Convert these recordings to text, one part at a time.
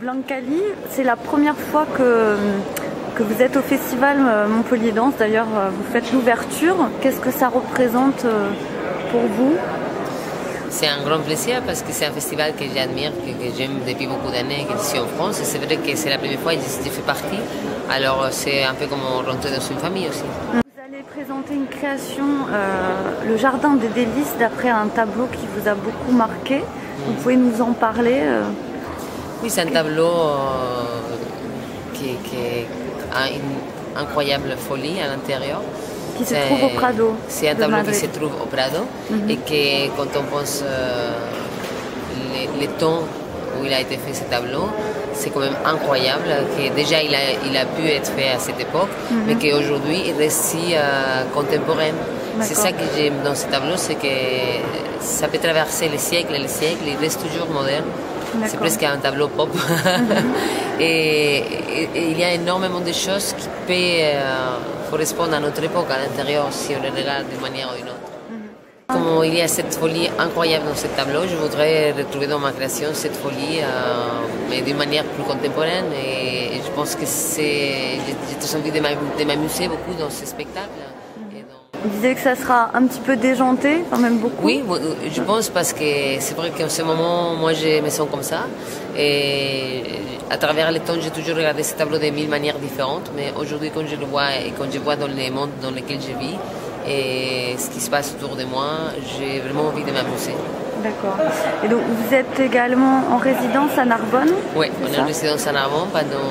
Blancali, c'est la première fois que vous êtes au festival Montpellier Danse. D'ailleurs, vous faites l'ouverture. Qu'est-ce que ça représente pour vous? C'est un grand plaisir parce que c'est un festival que j'admire, que j'aime depuis beaucoup d'années, que je suis en France. Et c'est vrai que c'est la première fois que je fais partie. Alors c'est un peu comme rentrer dans une famille aussi. Vous allez présenter une création, le Jardin des Délices, d'après un tableau qui vous a beaucoup marqué. Vous pouvez nous en parler Oui, c'est un tableau qui a une incroyable folie à l'intérieur. Qui se trouve au Prado. C'est un tableau qui se trouve au Prado et que quand on pense le temps où il a été fait ce tableau, c'est quand même incroyable que déjà il a pu être fait à cette époque, mais qu'aujourd'hui il reste si contemporain. C'est ça que j'aime dans ce tableau, c'est que ça peut traverser les siècles et les siècles, il reste toujours moderne. C'est presque un tableau pop. et il y a énormément de choses qui peuvent correspondre à notre époque à l'intérieur si on les regarde d'une manière ou d'une autre. Comme il y a cette folie incroyable dans ce tableau, je voudrais retrouver dans ma création cette folie, mais d'une manière plus contemporaine. Et je pense que j'ai très envie de m'amuser beaucoup dans ce spectacle. Vous disiez que ça sera un petit peu déjanté, quand même beaucoup. Oui, je pense parce que c'est vrai qu'en ce moment, moi, je me sens comme ça. Et à travers le temps, j'ai toujours regardé ce tableau de mille manières différentes. Mais aujourd'hui, quand je le vois et quand je vois dans les mondes dans lesquels je vis et ce qui se passe autour de moi, j'ai vraiment envie de m'amuser. D'accord. Et donc, vous êtes également en résidence à Narbonne? Oui, on est en résidence à Narbonne pendant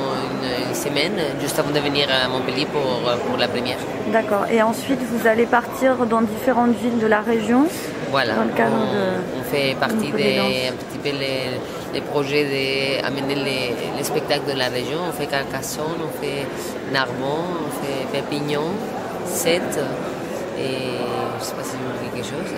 une semaine, juste avant de venir à Montpellier pour la première. D'accord. Et ensuite, vous allez partir dans différentes villes de la région? Voilà. Dans le cadre on fait partie un petit peu les projets d'amener les spectacles de la région. On fait Carcassonne, on fait Narbonne, on fait Perpignan, Sète et je ne sais pas si j'ai oublié quelque chose.